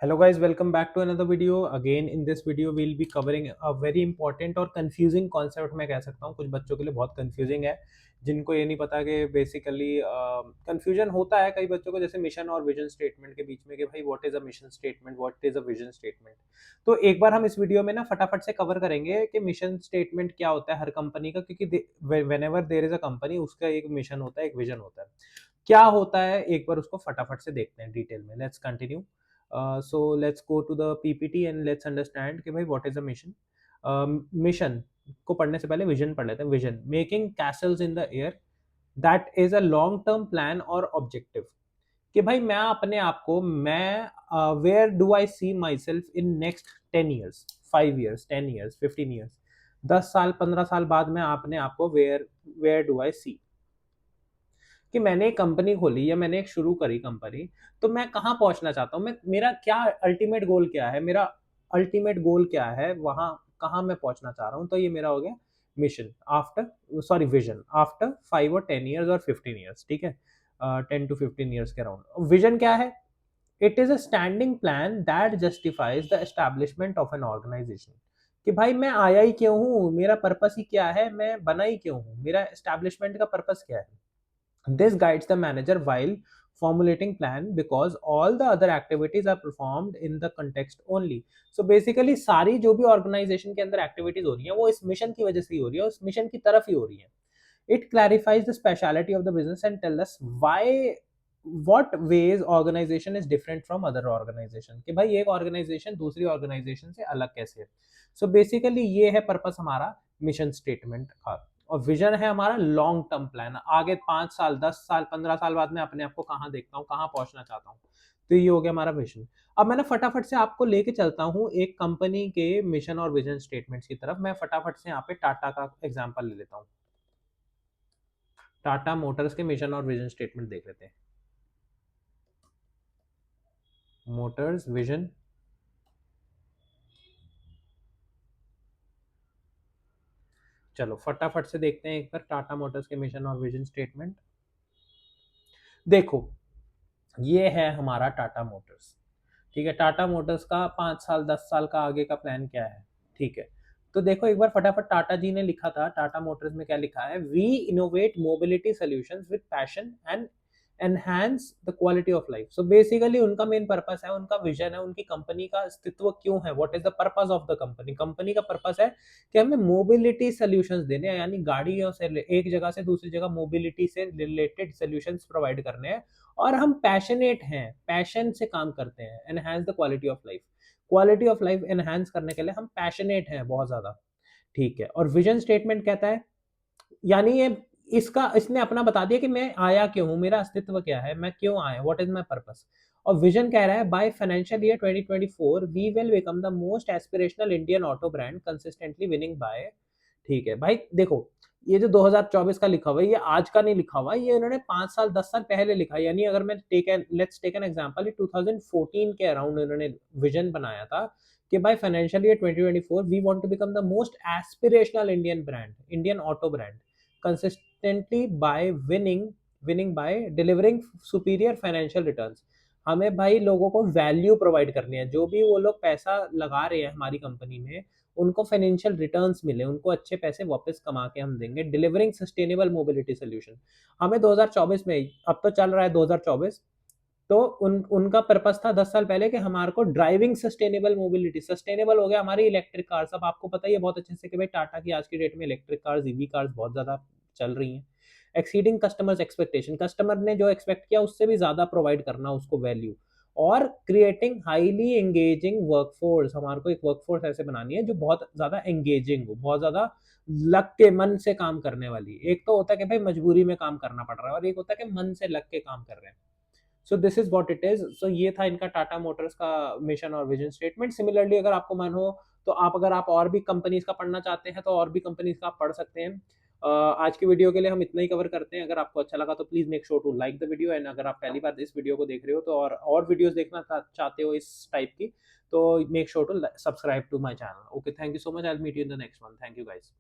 Hello guys, welcome back to another video. Again in this video we'll be covering a very important और confusing concept मैं कह सकता हूँ कुछ बच्चों के लिए बहुत confusing है जिनको ये नहीं पता कि बेसिकली confusion होता है कई बच्चों को जैसे मिशन और विजन स्टेटमेंट के बीच में कि भाई what is a mission statement what is a vision statement. तो एक बार हम इस वीडियो में ना फटाफट से कवर करेंगे कि मिशन स्टेटमेंट क्या होता है हर कंपनी का, क्योंकि whenever there is a company उसका एक मिशन होता है, एक विजन होता है। क्या होता है एक बार उसको फटाफट से देखते हैं डिटेल में। Let's continue. So let's go to the PPT and let's understand कि भाई what is a mission. Mission को पढ़ने से पहले विजन पढ़ लेते हैं। Vision, making castles in the air, that is a long term plan और ऑब्जेक्टिव। कि भाई मैं अपने आप को where do I see myself in next 10 years, 5 years, 10 years, 15 years, 10 साल 15 साल बाद मैं अपने आप को where where do I see कि मैंने एक कंपनी खोली या मैंने एक शुरू करी कंपनी, तो मैं कहाँ पहुँचना चाहता हूँ? मैं मेरा क्या अल्टीमेट गोल क्या है? मेरा अल्टीमेट गोल क्या है? वहाँ कहाँ मैं पहुँचना चाह रहा हूँ? तो ये मेरा हो गया mission after sorry vision after 5 और 10 ईयर्स और 15 ईयर्स, ठीक है? 10 टू 15 ईयर्स के अराउंड। विज़न क्या है? It is a standing plan that justifies the establishment of an organisation. कि भाई मैं आया ही क्यों हूँ? मेरा पर्पस ही क्या है? मैं बना ही क्यों हूँ? मेरा एस्टैब्लिशमेंट का पर्पस क्या है? This guides the manager while formulating plan because all the other activities are performed in the context only. So basically सारी जो भी ऑर्गेनाइजेशन के अंदर एक्टिविटीज हो रही हैं वो इस मिशन की वजह से ही हो रही है, उस मिशन की तरफ ही हो रही है। It clarifies the speciality of the business and tell us why what ways organization is different from other organization, कि भाई एक ऑर्गेनाइजेशन दूसरी ऑर्गेनाइजेशन से अलग कैसे है। सो बेसिकली ये है पर्पस हमारा मिशन स्टेटमेंट का। और विजन है हमारा लॉन्ग टर्म प्लान, आगे 5 साल 10 साल 15 साल बाद में अपने आप को कहाँ देखता हूँ, कहाँ पहुंचना चाहता हूँ। तो ये हो गया हमारा विजन। अब मैं ना फटाफट से आपको लेके चलता हूँ एक कंपनी के मिशन और विजन स्टेटमेंट्स की तरफ। मैं फटाफट से यहाँ पे टाटा का एग्जांपल ले लेता हूँ। टाटा मोटर्स के मिशन और विजन स्टेटमेंट देख लेते हैं। मोटर्स विजन, चलो फटाफट से देखते हैं एक बार टाटा मोटर्स के मिशन और विजन स्टेटमेंट। देखो ये है हमारा टाटा मोटर्स, ठीक है। टाटा मोटर्स का 5 साल 10 साल का आगे का प्लान क्या है, ठीक है। तो देखो एक बार फटाफट टाटा जी ने लिखा था, टाटा मोटर्स में क्या लिखा है? We innovate mobility solutions with passion and enhance the quality of life. So basically उनका मेन पर्पस है, उनका विजन है, उनकी कंपनी का अस्तित्व क्यों है, what is the purpose of the company. Company का पर्पस है कि हमें मोबिलिटी सॉल्यूशंस देने हैं, यानी गाड़ियों से एक जगह से दूसरी जगह मोबिलिटी से रिलेटेड सॉल्यूशंस प्रोवाइड करने हैं। और हम पैशनेट हैं, पैशन से काम करते हैं। Enhance the quality of life, quality of life enhance करने के लिए हम पैशनेट हैं बहुत ज्यादा, ठीक है। और विजन स्टेटमेंट कहता है, यानी ये इसका इसने अपना बता दिया कि मैं आया क्यों हूं, मेरा अस्तित्व क्या है, मैं क्यों आया, व्हाट इज माय पर्पस। और विजन कह रहा है by financial year 2024 we will become the most aspirational Indian auto brand consistently winning by, ठीक है भाई। देखो ये जो 2024 का लिखा हुआ है ये आज का नहीं लिखा हुआ, ये इन्होंने 5 साल 10 साल पहले लिखा है। यानी अगर मैं लेट्स टेक एन एग्जांपल, 2014 के अराउंड इन्होंने विजन बनाया था कि by financial year 2024 we want to become the most aspirational Indian brand, Indian auto brand consistently by winning by delivering superior financial returns. हमें भाई लोगों को वैल्यू प्रोवाइड करनी है, जो भी वो लोग पैसा लगा रहे हैं हमारी कंपनी में उनको फाइनेंशियल रिटर्न्स मिले, उनको अच्छे पैसे वापस कमा के हम देंगे। डिलीवरिंग सस्टेनेबल मोबिलिटी सोल्यूशन, हमें 2024 में, अब तो चल रहा है 2024, तो उनका पर्पस था 10 साल पहले कि हमारे को ड्राइविंग सस्टेनेबल मोबिलिटी, सस्टेनेबल हो गया हमारी इलेक्ट्रिक कार्स। अब आपको पता ही है बहुत अच्छे से कि भाई टाटा की आज की डेट में इलेक्ट्रिक कार्स, ईवी कार्स बहुत ज्यादा चल रही हैं। एक्सीडिंग कस्टमर्स एक्सपेक्टेशन, कस्टमर ने जो एक्सपेक्ट किया उससे भी ज्यादा प्रोवाइड करना उसको वैल्यू। और क्रिएटिंग हाईली एंगेजिंग वर्कफोर्स, हमारे को एक वर्कफोर्स ऐसे बनानी है जो बहुत ज्यादा एंगेजिंग हो, बहुत ज्यादा लग के मन से काम करने वाली। एक तो होता है कि भाई मजबूरी में काम करना पड़ रहा है और एक होता है कि मन से लग के काम कर रहे हैं। So this is what it is. So ये था इनका टाटा मोटर्स का मिशन और विजन स्टेटमेंट। सिमिलरली अगर आपको मन हो तो अगर आप और भी कंपनीज का पढ़ना चाहते हैं तो और भी कंपनीज का आप पढ़ सकते हैं। आज की वीडियो के लिए हम इतना ही कवर करते हैं। अगर आपको अच्छा लगा तो please make sure to like the video, and अगर आप पहली बार इस वीडियो को देख रहे हो तो और वीडियोस देखना चाहते हो इस टाइप की, तो make sure to subscribe to my channel. Okay, thank you so much, I will meet you in the next one. Thank you guys.